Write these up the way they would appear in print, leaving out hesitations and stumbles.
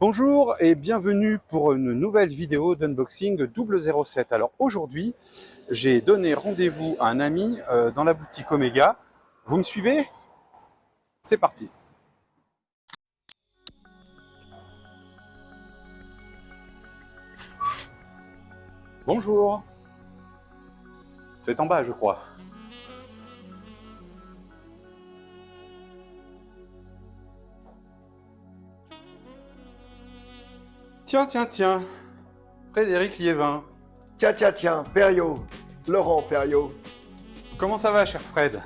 Bonjour et bienvenue pour une nouvelle vidéo d'unboxing 007. Alors aujourd'hui, j'ai donné rendez-vous à un ami dans la boutique Omega. Vous me suivez? C'est parti. Bonjour. C'est en bas, je crois. Tiens, Frédéric Liévin. Tiens, Perriot, Laurent Perriot. Comment ça va, cher Fred?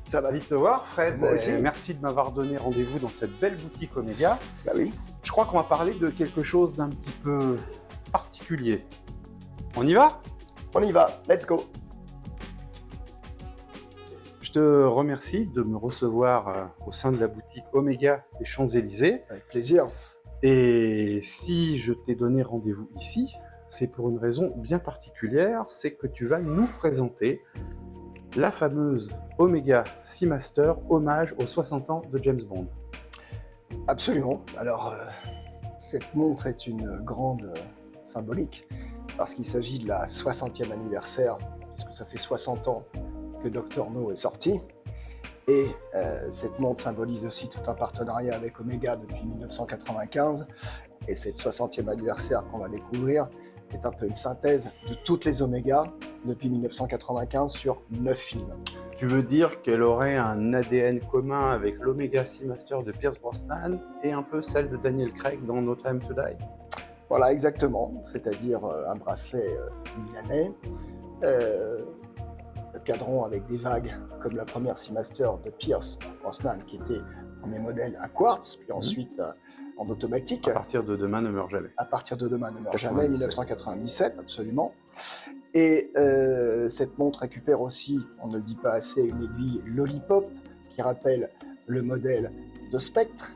Ça va Vite te voir, Fred. Moi aussi. Merci de m'avoir donné rendez-vous dans cette belle boutique Omega. Bah oui. Je crois qu'on va parler de quelque chose d'un petit peu particulier. On y va? On y va, let's go. Je te remercie de me recevoir au sein de la boutique Omega des Champs-Élysées. Avec plaisir. Et si je t'ai donné rendez-vous ici, c'est pour une raison bien particulière, c'est que tu vas nous présenter la fameuse Omega Seamaster, hommage aux 60 ans de James Bond. Absolument. Alors, cette montre est une grande symbolique, parce qu'il s'agit de la 60e anniversaire, puisque ça fait 60 ans que Dr No est sorti. Et cette montre symbolise aussi tout un partenariat avec Omega depuis 1995. Et cette 60e anniversaire qu'on va découvrir est un peu une synthèse de toutes les Omega depuis 1995 sur 9 films. Tu veux dire qu'elle aurait un ADN commun avec l'Omega Seamaster de Pierce Brosnan et un peu celle de Daniel Craig dans No Time to Die? Voilà, exactement. C'est-à-dire un bracelet milanais, le cadran avec des vagues comme la première Seamaster de Pierce Brosnan qui était le premier modèle à quartz, puis ensuite en automatique. À partir de Demain ne meurt jamais. À partir de Demain ne meurt 97. jamais, 1997, absolument. Et cette montre récupère aussi, on ne le dit pas assez, une aiguille Lollipop qui rappelle le modèle de Spectre,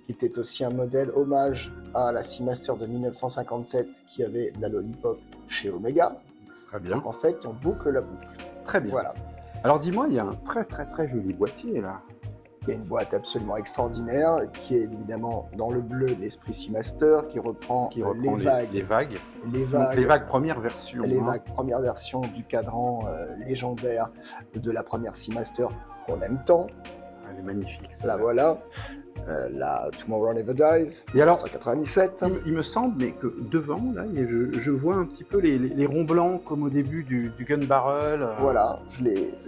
qui était aussi un modèle hommage à la Seamaster de 1957 qui avait de la Lollipop chez Omega. Très bien. Donc en fait, on boucle la boucle. Très bien. Voilà. Alors dis-moi, il y a un très joli boîtier là. Il y a une boîte absolument extraordinaire qui est évidemment dans le bleu l'esprit Seamaster, qui reprend Les vagues. Donc, les vagues première version. Les vagues première version du cadran légendaire de la première Seamaster qu'on aime tant. Elle est magnifique. La voilà. La Tomorrow Never Dies, Et alors, 1997. il me semble mais que devant, là, je vois un petit peu les ronds blancs comme au début du gun barrel. Voilà, je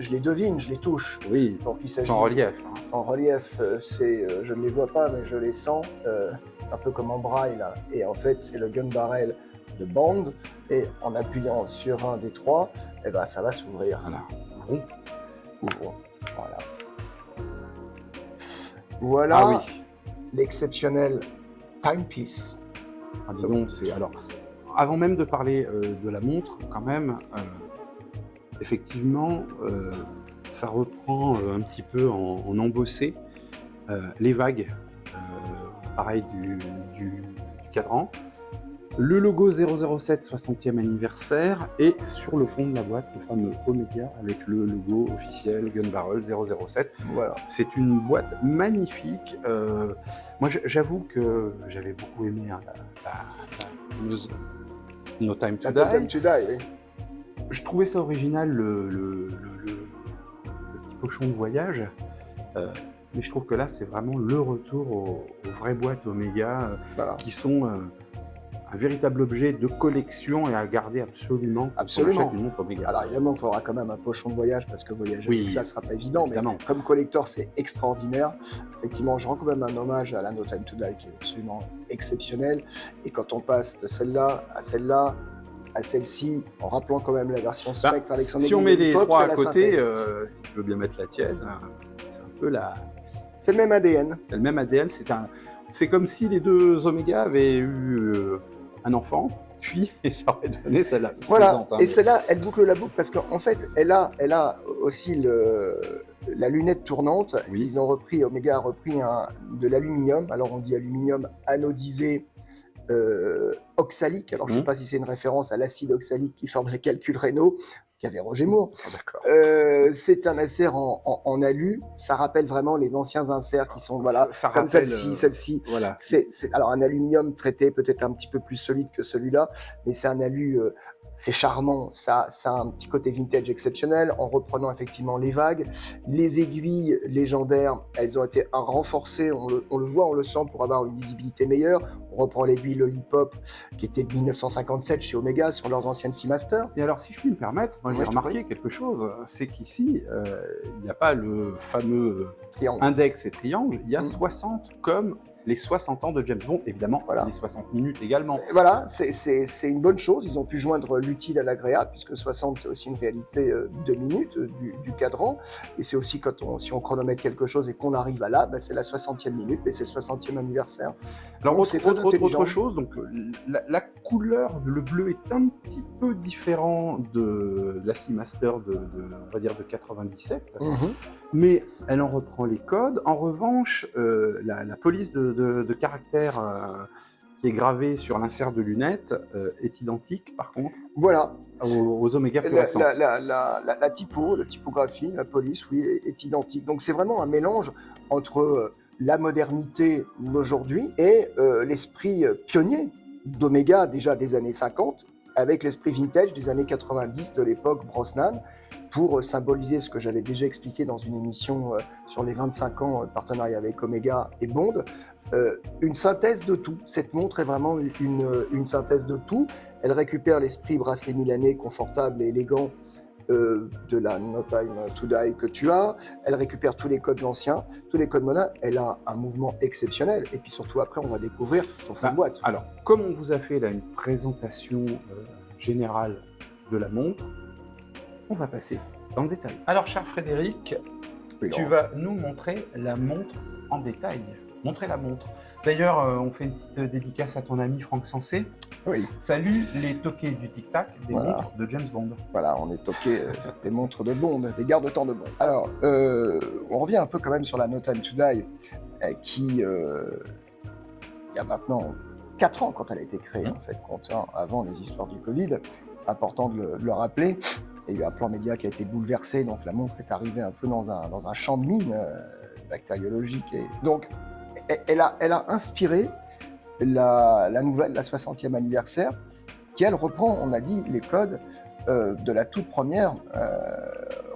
les devine, je les touche. Oui, Donc, il s'agit sans relief. Hein. Sans relief, je ne les vois pas, mais je les sens. C'est un peu comme en braille, là. Et en fait, c'est le gun barrel de Bond. Et en appuyant sur un des trois, eh ben, ça va s'ouvrir. Voilà, Ouvrons. Voilà. Voilà Ah oui. l'exceptionnel timepiece. Ah, dis donc, alors, avant même de parler de la montre, quand même, effectivement, ça reprend un petit peu en embossé les vagues, pareil, du cadran. Le logo 007 60e anniversaire et sur le fond de la boîte, le fameux Omega avec le logo officiel Gun Barrel 007. Voilà. C'est une boîte magnifique. Moi, j'avoue que j'avais beaucoup aimé la fameuse No Time to Die. No Time to Die, oui. Je trouvais ça original, le petit pochon de voyage. Mais je trouve que là, c'est vraiment le retour aux vraies boîtes Omega Voilà. qui sont un véritable objet de collection et à garder absolument. Absolument. Une montre Omega. Alors évidemment, il faudra quand même un pochon de voyage parce que voyager Oui, avec ça ne sera pas évident. évidemment. Mais comme collector, c'est extraordinaire. Effectivement, je rends quand même un hommage à la No Time to Die qui est absolument exceptionnelle. Et quand on passe de celle-là, à celle-ci, en rappelant quand même la version Spectre avec son Si on met les Pop, trois c'est à la côté, synthèse. si tu veux bien mettre la tienne, c'est un peu la. C'est le même ADN. C'est le même ADN. C'est comme si les deux Omega avaient eu un enfant puis et ça aurait donné celle-là. Je Voilà, plaisante, hein, et mais- celle-là, elle boucle la boucle parce qu'en fait, elle a aussi la lunette tournante. Oui. Ils ont repris, Omega a repris de l'aluminium. Alors on dit aluminium anodisé oxalique. Alors je ne sais pas si c'est une référence à l'acide oxalique qui forme les calculs rénaux qu'avait Roger Moore. Ah, d'accord. C'est un insert en alu. Ça rappelle vraiment les anciens inserts qui sont voilà Ça comme rappelle, celle-ci. Voilà. C'est alors un aluminium traité peut-être un petit peu plus solide que celui-là, mais c'est un alu, c'est charmant, ça a un petit côté vintage exceptionnel, en reprenant effectivement les vagues. Les aiguilles légendaires, elles ont été renforcées, on le voit, on le sent pour avoir une visibilité meilleure. On reprend l'aiguille Lollipop qui était de 1957 chez Omega sur leurs anciennes Seamaster. Et alors, si je puis me permettre, moi Ouais, j'ai je t'en remarqué quelque chose, c'est qu'ici, il n'y a pas le fameux Triangle. index et triangle, il y a Mm. 60 comme les 60 ans de James Bond, évidemment, Voilà. les 60 minutes également. Et voilà, c'est une bonne chose. Ils ont pu joindre l'utile à l'agréable, puisque 60, c'est aussi une réalité 2 minutes du cadran. Et c'est aussi si on chronomètre quelque chose et qu'on arrive à là, ben c'est la 60e minute, mais c'est le 60e anniversaire. Alors, Donc, c'est très intelligent. autre chose, donc, la couleur, le bleu est un petit peu différent de la Seamaster on va dire de 97, mais elle en reprend les codes. En revanche, la police de caractère qui est gravée sur l'insert de lunettes est identique, par contre, Voilà, aux Omega plus la récentes. la typographie, la police, oui, est identique. Donc c'est vraiment un mélange entre la modernité d'aujourd'hui et l'esprit pionnier d'Omega déjà des années 50, avec l'esprit vintage des années 90 de l'époque Brosnan, pour symboliser ce que j'avais déjà expliqué dans une émission sur les 25 ans de partenariat avec Omega et Bond, une synthèse de tout. Cette montre est vraiment une synthèse de tout. Elle récupère l'esprit bracelet milanais confortable et élégant de la No Time to Die que tu as. Elle récupère tous les codes anciens, tous les codes modernes. Elle a un mouvement exceptionnel. Et puis surtout, après, on va découvrir son fond de boîte. Alors, comme on vous a fait là une présentation générale de la montre, on va passer dans le détail. Alors, cher Frédéric, Oui, tu Laurent. vas nous montrer la montre en détail. Montrer la montre. D'ailleurs, on fait une petite dédicace à ton ami Franck Sensé. Oui, Salut les toqués du tic-tac des Voilà. montres de James Bond. voilà, on est toqué des montres de Bond, des garde-temps de Bond. Alors, on revient un peu quand même sur la No Time to Die, qui, il y a maintenant 4 ans quand elle a été créée, en fait, comptant avant les histoires du Covid. C'est important de le rappeler. Il y a eu un plan média qui a été bouleversé, donc la montre est arrivée un peu dans un champ de mine bactériologique. Et donc, elle a inspiré la nouvelle, la 60e anniversaire, qui elle reprend, on a dit, les codes de la toute première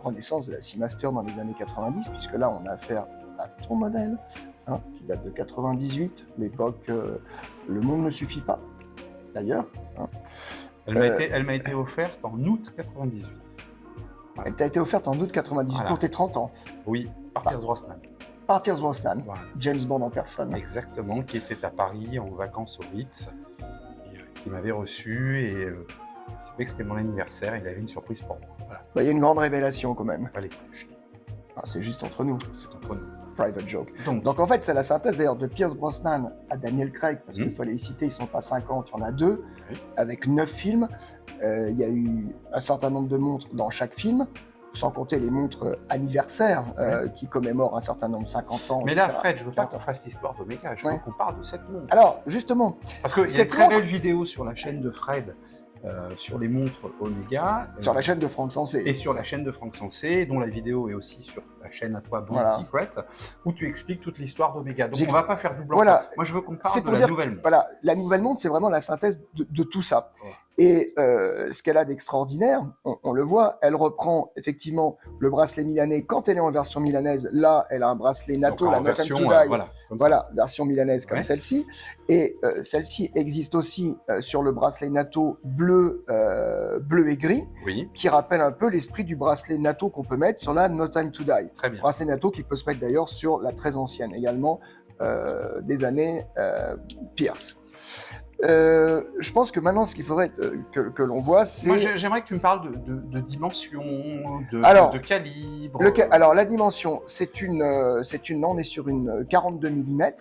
renaissance de la Seamaster dans les années 90, puisque là on a affaire à ton modèle, qui date de 98, l'époque Le Monde ne suffit pas, d'ailleurs. Elle m'a été offerte en août 98. Elle t'a été offerte en août 98 Voilà. pour tes 30 ans, Oui, par Pierce Brosnan. par Pierce Brosnan, Voilà. James Bond en personne. Exactement, qui était à Paris en vacances au Ritz, et, qui m'avait reçu et il savait que c'était mon anniversaire, il avait une surprise pour moi. Voilà, Bah, il y a une grande révélation quand même. allez, C'est juste entre nous, c'est entre nous. private joke. Donc, Donc en fait, c'est la synthèse d'ailleurs de Pierce Brosnan à Daniel Craig, parce Mhm. qu'il faut les citer, ils sont pas 50, il y en a 2, Oui. avec 9 films. Il y a eu un certain nombre de montres dans chaque film, sans compter les montres anniversaires qui commémorent un certain nombre, 50 ans. mais là, etc. Fred, je veux pas qu'on fasse l'histoire d'Omega, je veux Ouais. qu'on parle de cette montre. Alors, justement, Parce qu'il y a une cette très montre- belle vidéo sur la chaîne de Fred, sur les montres Omega. sur la chaîne de Franck Sensé. Et sur la chaîne de Franck Sensé, dont la vidéo est aussi sur ta chaîne à toi, Bond Voilà. Secret, où tu expliques toute l'histoire d'Omega. Donc J'explique- on va pas faire double Voilà. emploi. Moi je veux qu'on parle C'est de pour la dire- nouvelle montre. Voilà, la nouvelle montre, c'est vraiment la synthèse de tout ça. Ouais. Et ce qu'elle a d'extraordinaire, on le voit, elle reprend effectivement le bracelet milanais quand elle est en version milanaise. Là, elle a un bracelet NATO, Donc, la en No Time version, to Die. voilà, comme ça. Voilà, version milanaise comme Ouais. celle-ci. Et celle-ci existe aussi sur le bracelet NATO bleu et gris, Oui, qui rappelle un peu l'esprit du bracelet NATO qu'on peut mettre sur la No Time to Die. très bien. Bracelet NATO qui peut se mettre d'ailleurs sur la très ancienne également des années Pierce. Je pense que maintenant, ce qu'il faudrait que l'on voit, Moi c'est... j'aimerais que tu me parles de dimension, Alors, de calibre. Alors, la dimension, c'est une, on est sur une 42 mm.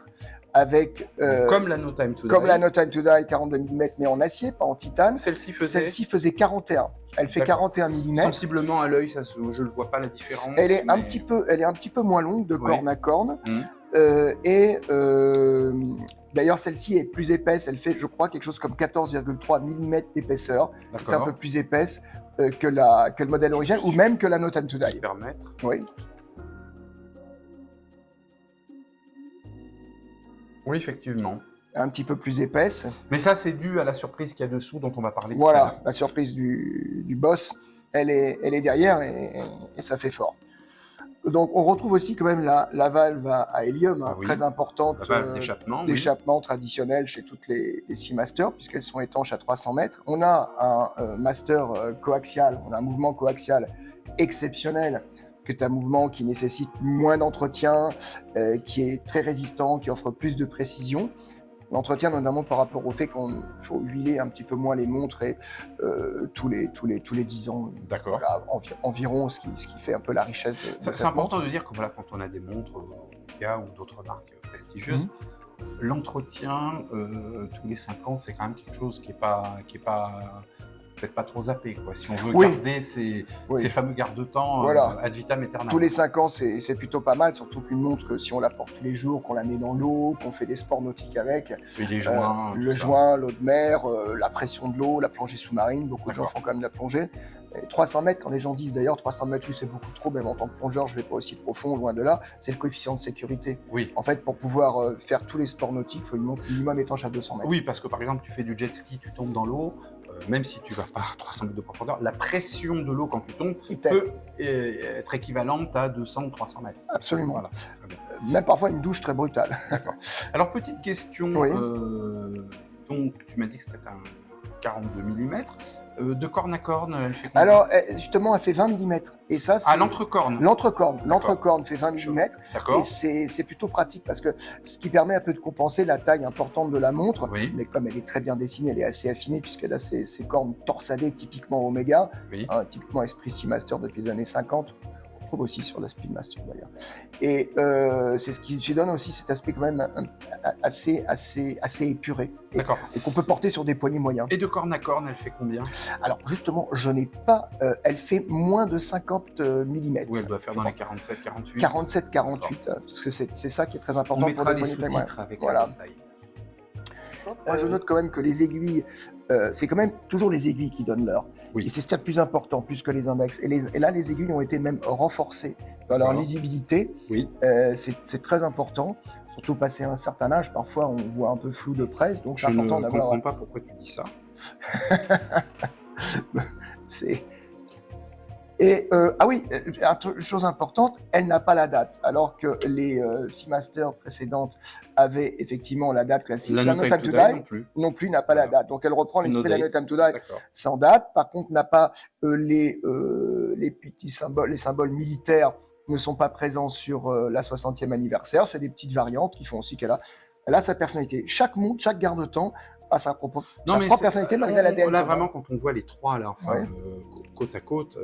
avec Comme la No Time to comme Die. la No Time to Die 42 mm mais en acier, pas en titane. Celle-ci faisait Celle-ci faisait 41. Elle fait D'accord. 41 mm. Sensiblement à l'œil, je ne vois pas la différence. Elle est mais- un petit peu moins longue de Ouais. corne à corne. Mmh. D'ailleurs, celle-ci est plus épaisse. Elle fait, je crois, quelque chose comme 14,3 mm d'épaisseur. C'est un peu D'accord. plus épaisse que le modèle original ou même que la No Time to Je vais Die. me permettre. Oui. Oui, effectivement. Un petit peu plus épaisse. Mais ça, c'est dû à la surprise qu'il y a dessous dont on va parler tout à Voilà, l'heure. la surprise du boss, elle est derrière et ça fait fort. Donc, on retrouve aussi quand même la valve à hélium, Ah oui. très importante, La valve d'échappement. oui. d'échappement traditionnelle chez toutes les Seamasters, puisqu'elles sont étanches à 300 mètres. On a un master coaxial, on a un mouvement coaxial exceptionnel, qui est un mouvement qui nécessite moins d'entretien, qui est très résistant, qui offre plus de précision. L'entretien, notamment par rapport au fait qu'il faut huiler un petit peu moins les montres et tous les 10 ans. D'accord. Voilà, environ, ce qui fait un peu la richesse de C'est cette important montre. de dire que voilà, quand on a des montres Omega ou d'autres marques prestigieuses, l'entretien tous les 5 ans, c'est quand même quelque chose qui est pas peut-être pas trop zappé, quoi. Si on veut Oui. garder ces Oui. fameux garde-temps Voilà. ad vitam aeternam. Tous les 5 ans, c'est plutôt pas mal, surtout qu'une montre, que si on la porte tous les jours, qu'on la met dans l'eau, qu'on fait des sports nautiques avec, Et les joints, le tout ça. joint, l'eau de mer, la pression de l'eau, la plongée sous-marine, beaucoup de gens D'accord. font quand même de la plongée. Et 300 mètres, quand les gens disent d'ailleurs 300 mètres, oui, c'est beaucoup trop, même en tant que plongeur, je vais pas aussi profond, loin de là, c'est le coefficient de sécurité. Oui. En fait, pour pouvoir faire tous les sports nautiques, il faut une montre minimum étanche à 200 mètres. Oui, parce que par exemple, tu fais du jet ski, tu tombes dans l'eau, même si tu vas pas à 300 mètres de profondeur, la pression de l'eau quand tu tombes Et telle. peut être équivalente à 200 ou 300 mètres. Absolument. Voilà. Très bien. Même parfois une douche très brutale. Alors, petite question, Oui. donc tu m'as dit que c'était un 42 mm. De corne à corne, elle fait combien? Alors, justement, elle fait 20 mm. Et ça, c'est... Ah, l'entrecorne. L'entrecorne. L'entrecorne fait 20 mm. D'accord. Et c'est plutôt pratique parce que ce qui permet un peu de compenser la taille importante de la montre. Oui. Mais comme elle est très bien dessinée, elle est assez affinée puisqu'elle a ses cornes torsadées typiquement Omega, Oui. typiquement Esprit Seamaster depuis les années 50. On trouve aussi sur la Speedmaster d'ailleurs. Et c'est ce qui lui donne aussi cet aspect quand même assez épuré. D'accord. Et qu'on peut porter sur des poignets moyens. Et de corne à corne, elle fait combien? Alors justement, je n'ai pas... elle fait moins de 50 mm. Oui, elle doit faire dans les 47, 48. 47, 48, parce que c'est ça qui est très On important pour mettra les les poignées moyennes. sous-titres avec Voilà. la taille. Moi, je note quand même que les aiguilles, c'est quand même toujours les aiguilles qui donnent l'heure. Oui. Et c'est ce qu'il y a de plus important, plus que les index. Et là, les aiguilles ont été même renforcées dans leur D'accord. lisibilité. Oui. C'est très important, surtout passé un certain âge. Parfois, on voit un peu flou de près, donc c'est Je ne important d'avoir... comprends pas pourquoi tu dis ça. C'est... Et ah oui, une chose importante, elle n'a pas la date, alors que les Seamaster précédentes avaient effectivement la date classique. La No Time to Die non plus. n'a pas la Voilà. date, donc elle reprend l'esprit de la No date. Time to Die D'accord. sans date. Par contre, n'a pas les petits symboles, les symboles militaires ne sont pas présents sur la 60e anniversaire. C'est des petites variantes qui font aussi qu'elle a sa personnalité. Chaque montre, chaque garde-temps a sa propre personnalité malgré l'ADN. Là, vraiment, quand on voit les trois là, enfin, Ouais. côte à côte,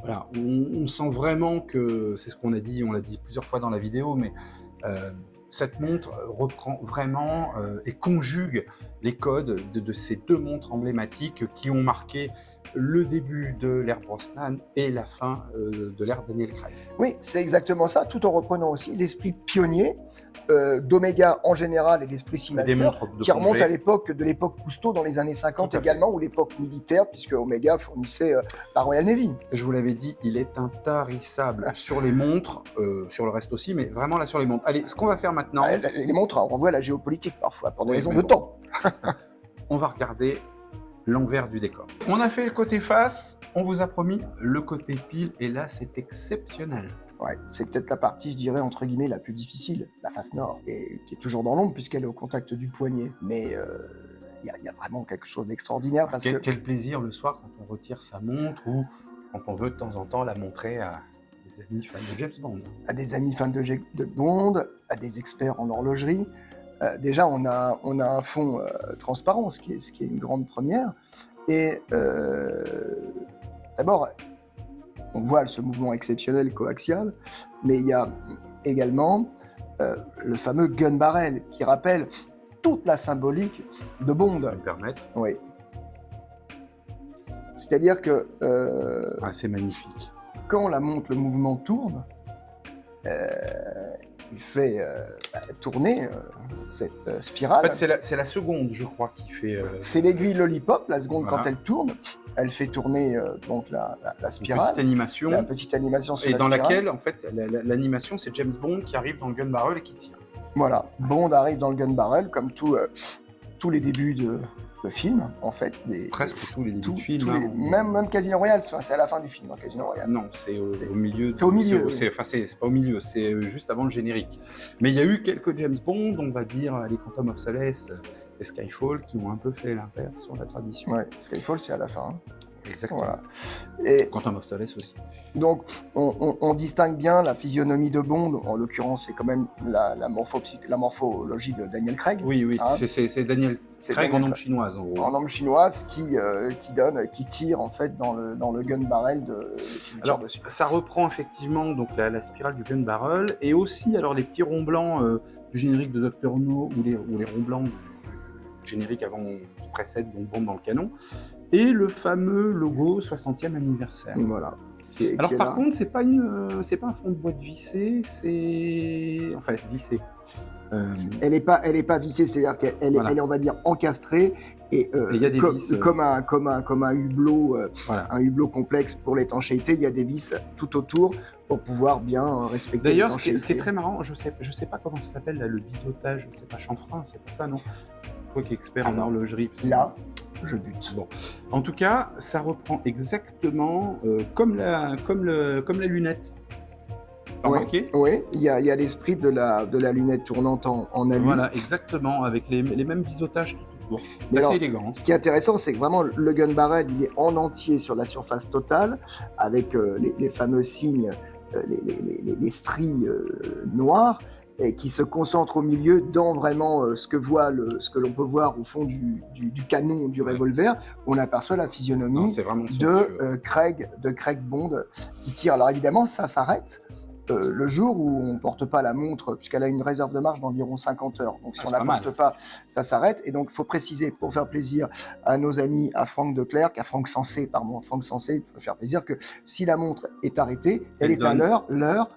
voilà, on sent vraiment que c'est ce qu'on a dit, on l'a dit plusieurs fois dans la vidéo, mais cette montre reprend vraiment et conjugue les codes de ces deux montres emblématiques qui ont marqué le début de l'ère Brosnan et la fin de l'ère Daniel Craig. Oui, c'est exactement ça, tout en reprenant aussi l'esprit pionnier d'Omega en général et l'esprit Seamaster, qui remonte à l'époque Cousteau dans les années 50 également, ou l'époque militaire, puisque Omega fournissait la Royal Navy. Je vous l'avais dit, il est intarissable sur les montres, sur le reste aussi, mais vraiment là sur les montres. Allez, ce qu'on va faire maintenant... Les montres, on renvoie à la géopolitique parfois, pour des raisons de bon. temps. On va regarder l'envers du décor. On a fait le côté face, on vous a promis le côté pile, et là c'est exceptionnel. Ouais, c'est peut-être la partie, je dirais, entre guillemets, la plus difficile, la face nord, et qui est toujours dans l'ombre puisqu'elle est au contact du poignet. Mais il y a vraiment quelque chose d'extraordinaire parce que... Quel plaisir le soir quand on retire sa montre ou quand on veut de temps en temps la montrer à des amis fans de James Bond. À des amis fans de Bond, à des experts en horlogerie. Déjà, on a un fond transparent, ce qui est une grande première. Et d'abord, on voit ce mouvement exceptionnel coaxial, mais il y a également le fameux gun barrel, qui rappelle toute la symbolique de Bond. Ça va me permettre. Oui. C'est-à-dire que C'est magnifique. quand la montre, le mouvement tourne, il fait tourner cette spirale. En fait, c'est la seconde, je crois, qui fait... C'est l'aiguille lollipop, la seconde Voilà. quand elle tourne, elle fait tourner donc la spirale. Une petite animation. La petite animation sur Et la dans spirale. laquelle, en fait, l'animation, c'est James Bond qui arrive dans le gun barrel et qui tire. Voilà, Bond arrive dans le gun barrel, comme tous les débuts de film, en fait. Presque tous les débuts de film. Même Casino Royale, c'est à la fin du film, dans Casino Royale. Non, c'est au milieu. C'est au milieu. C'est pas au milieu, c'est juste avant le générique. Mais il y a eu quelques James Bond, on va dire les Quantum of Solace et Skyfall, qui ont un peu fait l'impair sur la tradition. Ouais, Skyfall, c'est à la fin. Hein. Exactement. Voilà. Et Quantum of Solace aussi. donc, on distingue bien la physionomie de Bond. En l'occurrence, c'est quand même la morphologie de Daniel Craig. Oui, Hein. c'est Daniel Craig en langue chinoise, en gros. En langue chinoise, qui tire en fait dans le gun barrel qui lui tire dessus. Ça reprend effectivement donc la spirale du gun barrel et aussi alors les petits ronds blancs du générique de Dr No ou les ronds blancs du générique avant qui précède donc Bond dans le canon et le fameux logo 60e anniversaire. Voilà. Alors par contre, c'est pas un fond de boîte vissé, c'est enfin vissé. Elle est pas vissée, c'est-à-dire qu'elle Voilà. elle est, on va dire, encastrée et il y a des vis, comme un hublot, voilà. un hublot complexe pour l'étanchéité. Il y a des vis tout autour pour pouvoir bien respecter D'ailleurs, l'étanchéité. ce qui est très marrant, je sais pas comment ça s'appelle là, le biseautage, c'est pas chanfrein, c'est pas ça, non? Toi qui es expert en horlogerie. Là, je bute. Bon. En tout cas, ça reprend exactement comme la lunette. Remarqué ? Oui, il y a l'esprit de la lunette tournante en alu. Voilà, exactement, avec les mêmes biseautages tout autour. C'est Mais assez alors, élégant. Ce qui est intéressant, c'est que vraiment le gun barrel, il est en entier sur la surface totale, avec les fameux signes, les stries noires, et qui se concentrent au milieu dans vraiment ce que l'on peut voir au fond du canon du revolver. On aperçoit la physionomie C'est vraiment somptueux. de Craig Bond qui tire. Alors évidemment, ça s'arrête le jour où on ne porte pas la montre, puisqu'elle a une réserve de marche d'environ 50 heures. Donc si on ne la porte pas, ça s'arrête. Et donc il faut préciser, pour faire plaisir à nos amis, à Franck Declercq, à Franck Sensé, il faut faire plaisir que si la montre est arrêtée, elle est à l'heure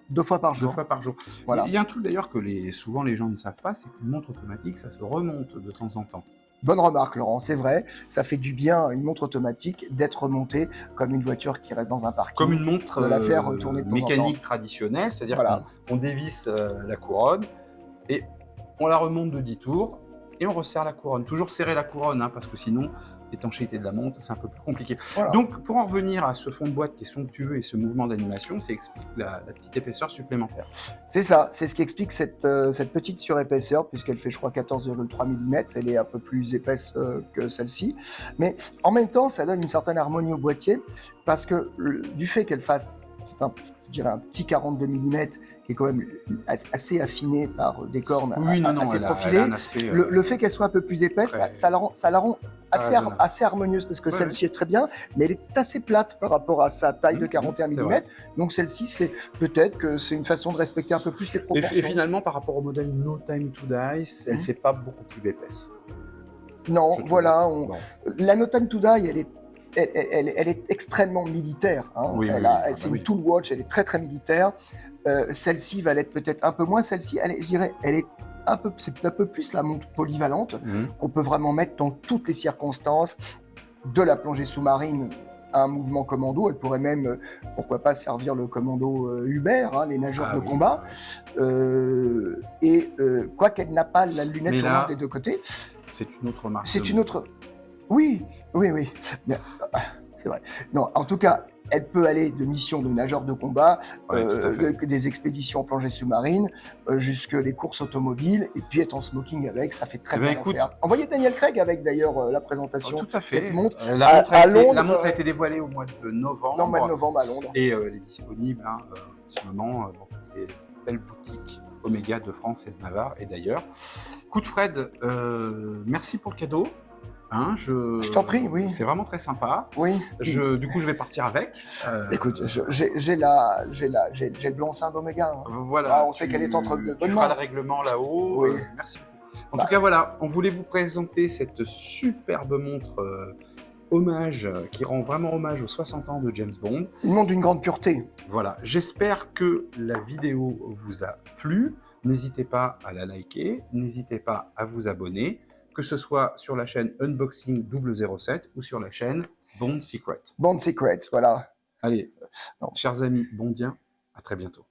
2 fois par jour. 2 fois par jour. Voilà. Il y a un truc d'ailleurs que souvent les gens ne savent pas, c'est qu'une montre automatique, ça se remonte de temps en temps. Bonne remarque, Laurent, c'est vrai, ça fait du bien à une montre automatique d'être remontée comme une voiture qui reste dans un parking. Comme une montre de la faire tourner de temps mécanique en temps. Traditionnelle, c'est-à-dire Voilà. qu'on dévisse la couronne et on la remonte de 10 tours et on resserre la couronne. Toujours serrer la couronne, hein, parce que sinon, l'étanchéité de la montre, c'est un peu plus compliqué. Voilà. Donc, pour en revenir à ce fond de boîte qui est somptueux et ce mouvement d'animation, ça explique la petite épaisseur supplémentaire. C'est ça, c'est ce qui explique cette petite surépaisseur, puisqu'elle fait, je crois, 14,3 mm. Elle est un peu plus épaisse que celle-ci. Mais en même temps, ça donne une certaine harmonie au boîtier, parce que du fait qu'elle fasse, je dirais un petit 42 mm, qui est quand même assez affiné par des cornes assez profilées, le fait qu'elle soit un peu plus épaisse, ça la rend assez harmonieuse, parce que celle-ci est très bien, mais elle est assez plate par rapport à sa taille de 41 mm. Donc celle-ci, c'est peut-être que c'est une façon de respecter un peu plus les proportions. Et finalement, par rapport au modèle No Time to Die, elle ne fait pas beaucoup plus épaisse. Non, voilà. La No Time to Die, elle est extrêmement militaire. Hein. C'est une tool watch, elle est très très militaire. Celle-ci va l'être peut-être un peu moins. Celle-ci, je dirais, c'est un peu plus la montre polyvalente qu'on peut vraiment mettre dans toutes les circonstances, de la plongée sous-marine à un mouvement commando. Elle pourrait même, pourquoi pas, servir le commando Hubert, hein, les nageurs de combat. Quoi qu'elle n'a pas la lunette tournante des deux côtés. C'est une autre marque. C'est une autre. Oui. Bien, c'est vrai. Non, en tout cas, elle peut aller de missions de nageurs de combat, des expéditions en plongée sous-marine, jusque les courses automobiles, et puis être en smoking avec, ça fait très bien l'affaire. Envoyez Daniel Craig avec d'ailleurs la présentation de cette montre. La montre a été dévoilée au mois de novembre. Non, au mois de novembre à Londres. Et elle est disponible en ce moment dans toutes les belles boutiques Omega de France et de Navarre et d'ailleurs. Écoute Fred, merci pour le cadeau. Hein, Je t'en prie, oui. C'est vraiment très sympa. Oui. Du coup, je vais partir avec. Écoute, j'ai le blanc-seing d'Oméga. Hein. Voilà. Ah, on sait qu'elle est entre de Tu bonnes feras mains. le règlement là-haut. Oui. Merci beaucoup. En tout cas, voilà, on voulait vous présenter cette superbe montre hommage, qui rend vraiment hommage aux 60 ans de James Bond. Une montre d'une grande pureté. Voilà, j'espère que la vidéo vous a plu. N'hésitez pas à la liker, n'hésitez pas à vous abonner, que ce soit sur la chaîne Unboxing 007 ou sur la chaîne Bond Secret. Bond Secret, voilà. Allez, Non. chers amis bondiens, à très bientôt.